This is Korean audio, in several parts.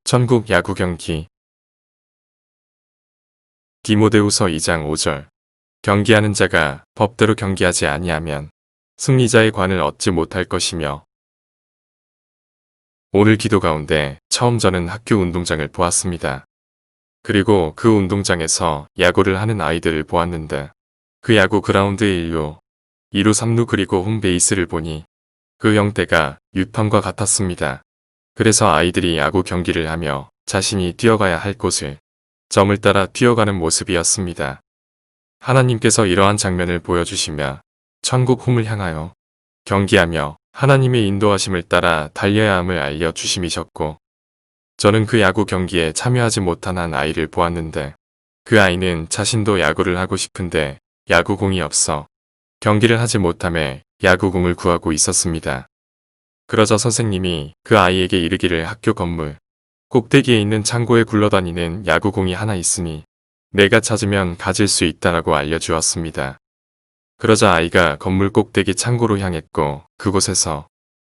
전국 야구 경기 디모데후서 2장 5절 경기하는 자가 법대로 경기하지 아니하면 승리자의 관을 얻지 못할 것이며. 오늘 기도 가운데 처음 저는 학교 운동장을 보았습니다. 그리고 그 운동장에서 야구를 하는 아이들을 보았는데 그 야구 그라운드의 1루, 2루, 3루 그리고 홈베이스를 보니 그 형태가 유판과 같았습니다. 그래서 아이들이 야구 경기를 하며 자신이 뛰어가야 할 곳을 점을 따라 뛰어가는 모습이었습니다. 하나님께서 이러한 장면을 보여주시며 천국 홈을 향하여 경기하며 하나님의 인도하심을 따라 달려야 함을 알려주심이셨고, 저는 그 야구 경기에 참여하지 못한 한 아이를 보았는데 그 아이는 자신도 야구를 하고 싶은데 야구공이 없어 경기를 하지 못함에 야구공을 구하고 있었습니다. 그러자 선생님이 그 아이에게 이르기를 학교 건물 꼭대기에 있는 창고에 굴러다니는 야구공이 하나 있으니 내가 찾으면 가질 수 있다라고 알려주었습니다. 그러자 아이가 건물 꼭대기 창고로 향했고 그곳에서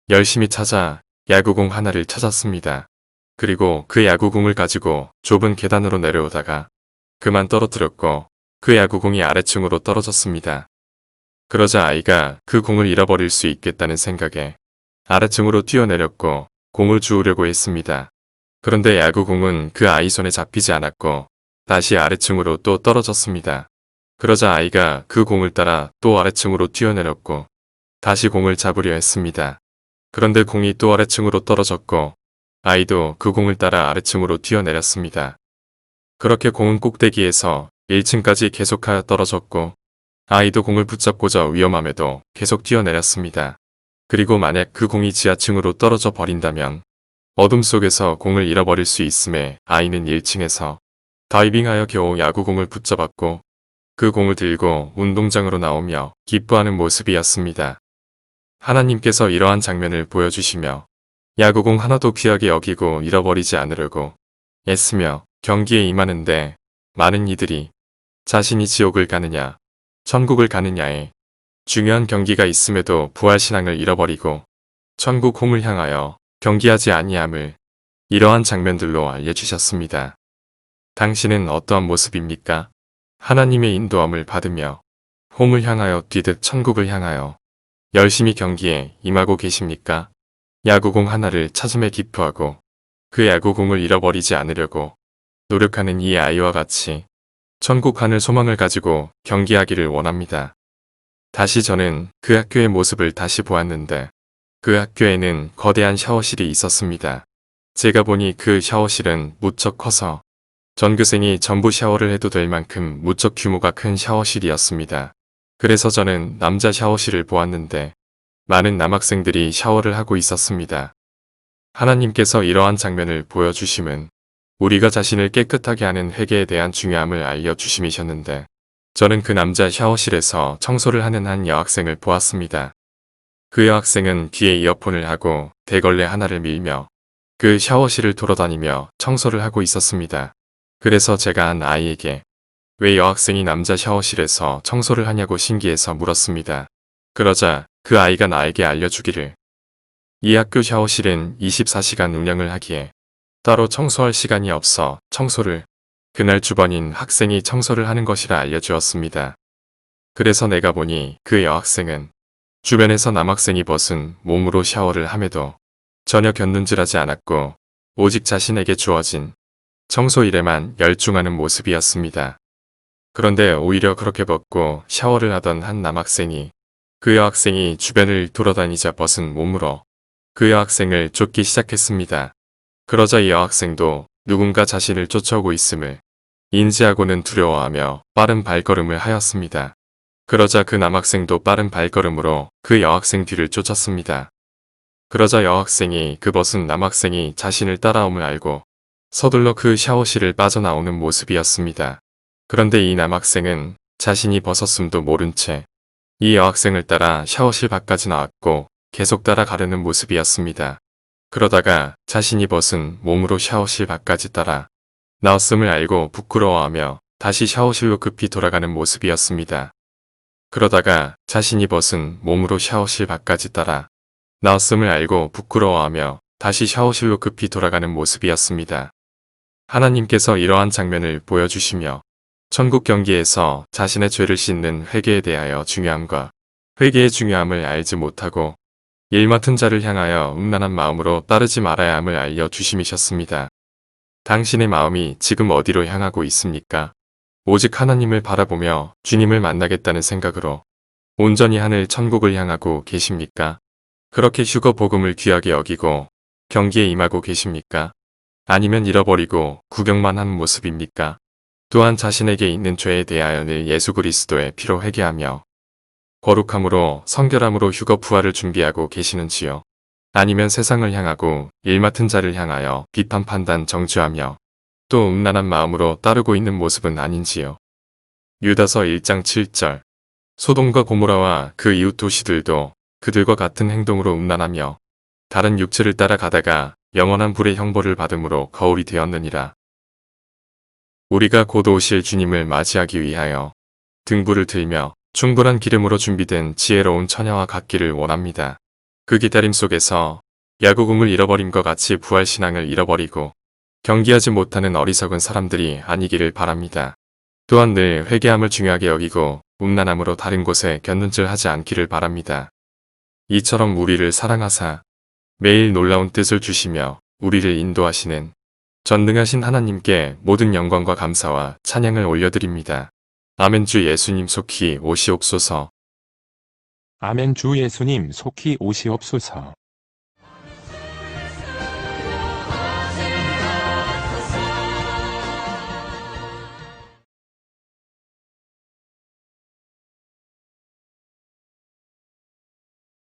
열심히 찾아 야구공 하나를 찾았습니다. 그리고 그 야구공을 가지고 좁은 계단으로 내려오다가 그만 떨어뜨렸고 그 야구공이 아래층으로 떨어졌습니다. 그러자 아이가 그 공을 잃어버릴 수 있겠다는 생각에 아래층으로 뛰어내렸고 공을 주우려고 했습니다. 그런데 야구공은 그 아이 손에 잡히지 않았고 다시 아래층으로 또 떨어졌습니다. 그러자 아이가 그 공을 따라 또 아래층으로 뛰어내렸고 다시 공을 잡으려 했습니다. 그런데 공이 또 아래층으로 떨어졌고 아이도 그 공을 따라 아래층으로 뛰어내렸습니다. 그렇게 공은 꼭대기에서 1층까지 계속하여 떨어졌고 아이도 공을 붙잡고자 위험함에도 계속 뛰어내렸습니다. 그리고 만약 그 공이 지하층으로 떨어져 버린다면 어둠 속에서 공을 잃어버릴 수 있음에 아이는 1층에서 다이빙하여 겨우 야구공을 붙잡았고 그 공을 들고 운동장으로 나오며 기뻐하는 모습이었습니다. 하나님께서 이러한 장면을 보여주시며 야구공 하나도 귀하게 여기고 잃어버리지 않으려고 애쓰며 경기에 임하는데 많은 이들이 자신이 지옥을 가느냐 천국을 가느냐에 중요한 경기가 있음에도 부활신앙을 잃어버리고 천국 홈을 향하여 경기하지 아니함을 이러한 장면들로 알려주셨습니다. 당신은 어떠한 모습입니까? 하나님의 인도함을 받으며 홈을 향하여 뛰듯 천국을 향하여 열심히 경기에 임하고 계십니까? 야구공 하나를 찾음에 기뻐하고 그 야구공을 잃어버리지 않으려고 노력하는 이 아이와 같이 천국 하늘 소망을 가지고 경기하기를 원합니다. 다시 저는 그 학교의 모습을 다시 보았는데 그 학교에는 거대한 샤워실이 있었습니다. 제가 보니 그 샤워실은 무척 커서 전교생이 전부 샤워를 해도 될 만큼 무척 규모가 큰 샤워실이었습니다. 그래서 저는 남자 샤워실을 보았는데 많은 남학생들이 샤워를 하고 있었습니다. 하나님께서 이러한 장면을 보여주심은 우리가 자신을 깨끗하게 하는 회개에 대한 중요함을 알려주심이셨는데 저는 그 남자 샤워실에서 청소를 하는 한 여학생을 보았습니다. 그 여학생은 귀에 이어폰을 하고 대걸레 하나를 밀며 그 샤워실을 돌아다니며 청소를 하고 있었습니다. 그래서 제가 한 아이에게 왜 여학생이 남자 샤워실에서 청소를 하냐고 신기해서 물었습니다. 그러자 그 아이가 나에게 알려주기를 이 학교 샤워실은 24시간 운영을 하기에 따로 청소할 시간이 없어 청소를 그날 주번인 학생이 청소를 하는 것이라 알려주었습니다. 그래서 내가 보니 그 여학생은 주변에서 남학생이 벗은 몸으로 샤워를 함에도 전혀 견눈질하지 않았고 오직 자신에게 주어진 청소 일에만 열중하는 모습이었습니다. 그런데 오히려 그렇게 벗고 샤워를 하던 한 남학생이 그 여학생이 주변을 돌아다니자 벗은 몸으로 그 여학생을 쫓기 시작했습니다. 그러자 이 여학생도 누군가 자신을 쫓아오고 있음을 인지하고는 두려워하며 빠른 발걸음을 하였습니다. 그러자 그 남학생도 빠른 발걸음으로 그 여학생 뒤를 쫓았습니다. 그러자 여학생이 그 벗은 남학생이 자신을 따라옴을 알고 서둘러 그 샤워실을 빠져나오는 모습이었습니다. 그런데 이 남학생은 자신이 벗었음도 모른 채 이 여학생을 따라 샤워실 밖까지 나왔고 계속 따라가려는 모습이었습니다. 그러다가 자신이 벗은 몸으로 샤워실 밖까지 따라 나왔음을 알고 부끄러워하며 다시 샤워실로 급히 돌아가는 모습이었습니다. 그러다가 자신이 벗은 몸으로 샤워실 밖까지 따라 나왔음을 알고 부끄러워하며 다시 샤워실로 급히 돌아가는 모습이었습니다. 하나님께서 이러한 장면을 보여주시며 천국 경기에서 자신의 죄를 씻는 회개에 대하여 중요함과 회개의 중요함을 알지 못하고 일 맡은 자를 향하여 음란한 마음으로 따르지 말아야 함을 알려주심이셨습니다. 당신의 마음이 지금 어디로 향하고 있습니까? 오직 하나님을 바라보며 주님을 만나겠다는 생각으로 온전히 하늘 천국을 향하고 계십니까? 그렇게 휴거 복음을 귀하게 여기고 경기에 임하고 계십니까? 아니면 잃어버리고 구경만 한 모습입니까? 또한 자신에게 있는 죄에 대하여 늘 예수 그리스도의 피로 회개하며 거룩함으로 성결함으로 휴거 부활을 준비하고 계시는지요? 아니면 세상을 향하고 일 맡은 자를 향하여 비판 판단 정죄하며 또 음란한 마음으로 따르고 있는 모습은 아닌지요? 유다서 1장 7절 소돔과 고모라와 그 이웃 도시들도 그들과 같은 행동으로 음란하며 다른 육체를 따라가다가 영원한 불의 형벌을 받음으로 거울이 되었느니라. 우리가 곧 오실 주님을 맞이하기 위하여 등불을 들며 충분한 기름으로 준비된 지혜로운 처녀와 같기를 원합니다. 그 기다림 속에서 야구금을 잃어버림과 같이 부활신앙을 잃어버리고 경기하지 못하는 어리석은 사람들이 아니기를 바랍니다. 또한 늘 회개함을 중요하게 여기고 음란함으로 다른 곳에 곁눈질하지 않기를 바랍니다. 이처럼 우리를 사랑하사 매일 놀라운 뜻을 주시며 우리를 인도하시는 전능하신 하나님께 모든 영광과 감사와 찬양을 올려드립니다. 아멘. 주 예수님 속히 오시옵소서. 아멘. 주 예수님 속히 오시옵소서.